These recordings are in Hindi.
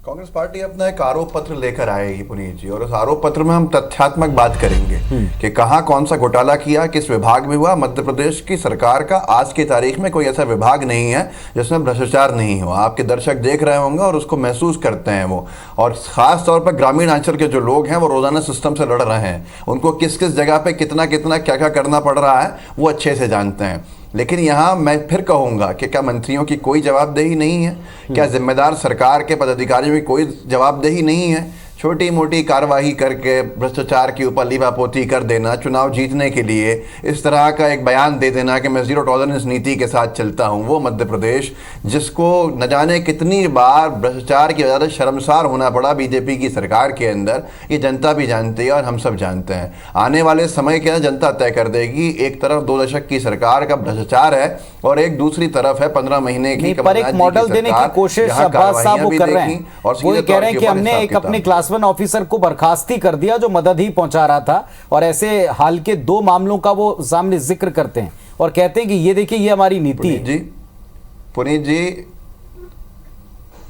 कांग्रेस पार्टी अपना एक आरोप पत्र लेकर आएगी पुनीत जी, और उस आरोप पत्र में हम तथ्यात्मक बात करेंगे कि कहाँ कौन सा घोटाला किया, किस विभाग में हुआ। मध्य प्रदेश की सरकार का आज की तारीख में कोई ऐसा विभाग नहीं है जिसमें भ्रष्टाचार नहीं हो। आपके दर्शक देख रहे होंगे और उसको महसूस करते हैं वो, और खास तौर पर ग्रामीण अंचल के जो लोग हैं वो रोजाना सिस्टम से लड़ रहे हैं, उनको किस किस जगह पे कितना कितना क्या क्या करना पड़ रहा है वो अच्छे से जानते हैं। लेकिन यहाँ मैं फिर कहूँगा कि क्या मंत्रियों की कोई जवाबदेही नहीं है? क्या जिम्मेदार सरकार के पदाधिकारियों की कोई जवाबदेही नहीं है? छोटी मोटी कार्रवाई करके भ्रष्टाचार के ऊपर लीपापोती कर देना, चुनाव जीतने के लिए इस तरह का एक बयान दे देना कि मैं जीरो टॉलरेंस नीति के साथ चलता हूं, वो मध्य प्रदेश जिसको न जाने कितनी बार भ्रष्टाचार की वजह से शर्मसार होना पड़ा बीजेपी की सरकार के अंदर, ये जनता भी जानती है और हम सब जानते हैं। आने वाले समय के अंदर जनता तय कर देगी। एक तरफ 2 दशक की सरकार का भ्रष्टाचार है और एक दूसरी तरफ है 15 महीने की पर एक मॉडल देने की कोशिश अब्बास साहब वो कर रहे हैं, और वो कह रहे हैं कि हमने एक अपने क्लास 1 ऑफिसर को बर्खास्ती कर दिया जो मदद ही पहुंचा रहा था, और ऐसे हाल के 2 मामलों का वो सामने जिक्र करते हैं और कहते हैं कि ये देखिए ये हमारी नीति है।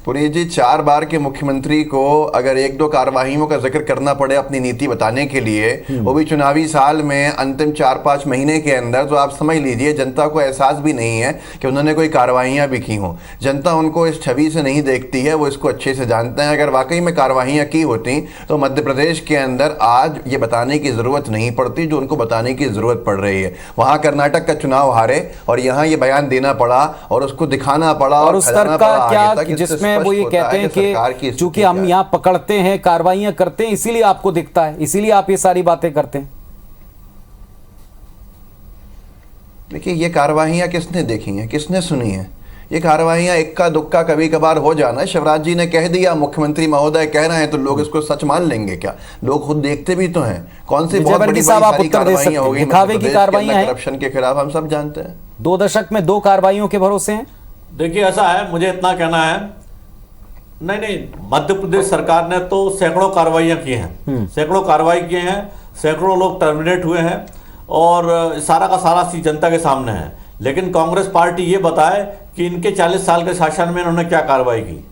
पुनीत जी 4 बार के मुख्यमंत्री को अगर 1-2 कार्रवाइयों का जिक्र करना पड़े अपनी नीति बताने के लिए, वो भी चुनावी साल में अंतिम 4-5 महीने के अंदर, तो आप समझ लीजिए जनता को एहसास भी नहीं है कि उन्होंने कोई कार्रवाइयाँ भी की हों। जनता उनको इस छवि से नहीं देखती है, वो इसको अच्छे से जानते हैं। अगर वाकई में कार्रवाइयाँ की होती तो मध्य प्रदेश के अंदर आज ये बताने की ज़रूरत नहीं पड़ती जो उनको बताने की ज़रूरत पड़ रही है। वहाँ कर्नाटक का चुनाव हारे और यहाँ ये बयान देना पड़ा और उसको दिखाना पड़ा और उस तरह का क्या जिसमें वो ये कहते हैं कि चूंकि हम यहाँ पकड़ते हैं, कार्रवाइयां करते हैं, इसीलिए आपको दिखता है, इसीलिए आप ये सारी बातें करते हैं। देखिए ये कार्रवाइयां किसने देखी हैं, किसने सुनी है? ये कार्रवाइयां इक्का दुक्का कभी कभार हो जाना। शिवराज जी ने कह दिया, मुख्यमंत्री महोदय कह रहे हैं तो लोग इसको सच मान लेंगे क्या? लोग खुद देखते भी तो हैं। कौन सी बहुत बड़ी कार्रवाइयां होगी करप्शन के खिलाफ, हम सब जानते हैं। 2 दशक में 2 कार्रवाइयों के भरोसे हैं। देखिए ऐसा है, मुझे इतना कहना है, नहीं, मध्य प्रदेश सरकार ने तो सैकड़ों कार्रवाइयां की हैं, सैकड़ों कार्रवाई किए हैं, सैकड़ों लोग टर्मिनेट हुए हैं, और सारा का सारा चीज जनता के सामने है। लेकिन कांग्रेस पार्टी ये बताए कि इनके 40 साल के शासन में इन्होंने क्या कार्रवाई की।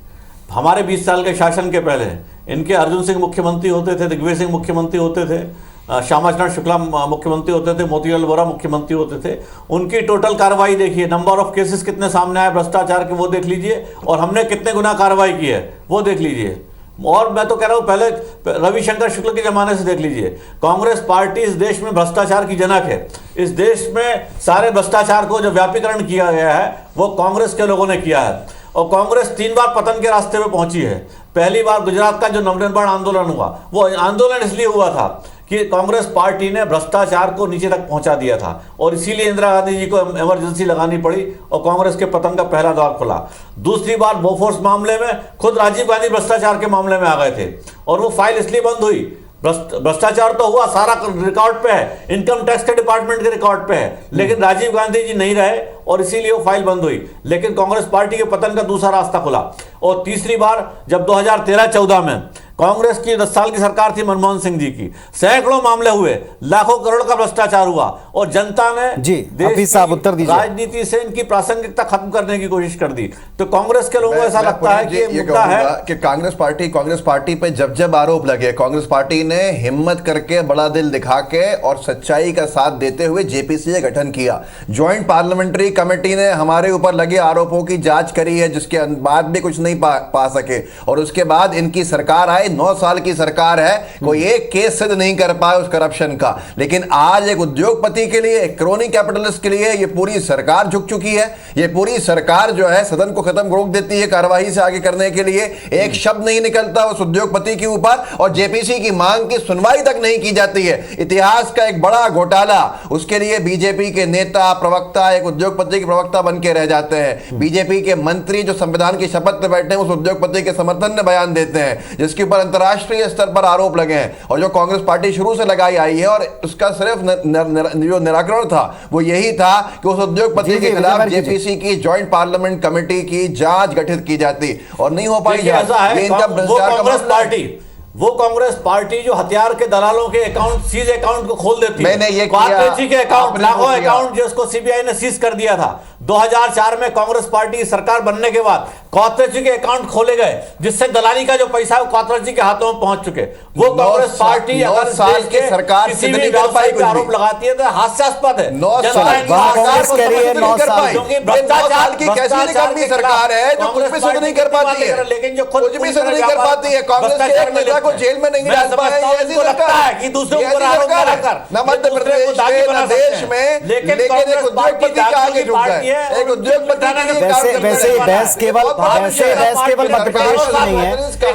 हमारे 20 साल के शासन के पहले इनके अर्जुन सिंह मुख्यमंत्री होते थे, दिग्विजय सिंह मुख्यमंत्री होते थे, श्यामाचरण शुक्ला मुख्यमंत्री होते थे, मोतीलाल वोरा मुख्यमंत्री होते थे। उनकी टोटल कार्रवाई देखिए, नंबर ऑफ केसेस कितने सामने आए भ्रष्टाचार के वो देख लीजिए, और हमने कितने गुना कार्रवाई की है वो देख लीजिए। और मैं तो कह रहा हूँ पहले रविशंकर शुक्ल के जमाने से देख लीजिए। कांग्रेस पार्टी इस देश में भ्रष्टाचार की जनक है। इस देश में सारे भ्रष्टाचार को जो व्यापीकरण किया गया है वो कांग्रेस के लोगों ने किया है, और कांग्रेस 3 बार पतन के रास्ते पे पहुंची है। पहली बार गुजरात का जो नवनिर्माण आंदोलन हुआ, वो आंदोलन इसलिए हुआ था कि कांग्रेस पार्टी ने भ्रष्टाचार को नीचे तक पहुंचा दिया था, और इसीलिए इंदिरा गांधी जी को इमरजेंसी लगानी पड़ी और कांग्रेस के पतन का पहला दौर खुला। दूसरी बार बोफोर्स मामले में खुद राजीव गांधी भ्रष्टाचार के मामले में आ गए थे, और वो फाइल इसलिए बंद हुई। भ्रष्टाचार तो हुआ, सारा रिकॉर्ड पे है, इनकम टैक्स के डिपार्टमेंट के रिकॉर्ड पे है, लेकिन राजीव गांधी जी नहीं रहे और इसीलिए वो फाइल बंद हुई। लेकिन कांग्रेस पार्टी के पतन का दूसरा रास्ता खुला। और तीसरी बार जब 2013-14 में कांग्रेस की 10 साल की सरकार थी मनमोहन सिंह जी की, सैकड़ों मामले हुए, लाखों करोड़ का भ्रष्टाचार हुआ, और जनता ने देश की राजनीति से इनकी प्रासंगिकता खत्म करने की कोशिश कर दी। तो कांग्रेस के लोगों को ऐसा लगता है कि मुद्दा है कि कांग्रेस पार्टी पे जब जब आरोप लगे, कांग्रेस पार्टी ने हिम्मत करके, बड़ा दिल दिखा के और सच्चाई का साथ देते हुए जेपीसी का गठन किया। ज्वाइंट पार्लियामेंट्री कमेटी ने हमारे ऊपर लगे आरोपों की जांच करी है, जिसके बाद भी कुछ नहीं पा सके, और उसके बाद इनकी सरकार आई। 9 साल की सरकार है, कोई एक केस सिद्ध नहीं कर पाए उस करप्शन का। लेकिन आज एक उद्योगपति के लिए, एक क्रोनी कैपिटलिस्ट के लिए ये पूरी सरकार झुक चुकी है। ये पूरी सरकार जो है सदन को खत्म रोक देती है कार्यवाही से आगे करने के लिए। एक शब्द नहीं निकलता उस उद्योगपति के ऊपर, और जेपीसी की मांग की सुनवाई तक नहीं की जाती है। इतिहास का एक बड़ा घोटाला, उसके लिए बीजेपी के नेता, प्रवक्ता एक उद्योगपति के प्रवक्ता बन के रह जाते हैं। बीजेपी के मंत्री जो संविधान की शपथ में बैठे हैं उस उद्योगपति के समर्थन में बयान देते हैं, जिसके ऊपर अंतर्राष्ट्रीय स्तर पर आरोप लगे हैं। और जो कांग्रेस पार्टी शुरू से लगाई आई है, और उसका सिर्फ जो निराकरण था वो यही था कि उस उद्योगपति के खिलाफ जेपीसी की ज्वाइंट पार्लियामेंट कमेटी की जांच गठित की जाती, और नहीं हो पाई। वो कांग्रेस पार्टी जो हथियार के दलालों के अकाउंट, सीज अकाउंट को खोल देती है। मैंने ये के अकाउंट, लाखों अकाउंट जिसको सीबीआई ने सीज कर दिया था। 2004 में कांग्रेस पार्टी सरकार बनने के बाद कॉर्पोरेट जी के अकाउंट खोले गए, जिससे दलाली का जो पैसा है वो कॉर्पोरेट जी के हाथों में पहुंच चुके। वो कांग्रेस पार्टी 9 अगर साल देश की सरकार किसी सिद्ध भी नहीं कर पाई व्यवसायी कुछ पे आरोप भी। लगाती है तो हास्यास्पद है। 9 जनता साल इनकी वहाँ सरकार कांग्रेस को कह रही है समझ 9 नहीं साल। पाई। क्योंकि 9 साल की कैसी निकम्मी सरकार है जो कुछ भी सिद्ध नहीं कर पाती है, लेकिन जो खुद कुछ भी सिद्ध नहीं कर पाती है। कांग्रेस के एक नेता को जेल में नहीं डाल पाए, ये ऐसी सरकार है कि दूसरों ये को ऐसी आरोप सरकार है। लगाकर न मध्य प्रदेश में न देश में, लेकिन एक उद्योगपति के आगे झुक गए, एक उद्योगपति के वैसे बहस केवल मध्य प्रदेश में नहीं है।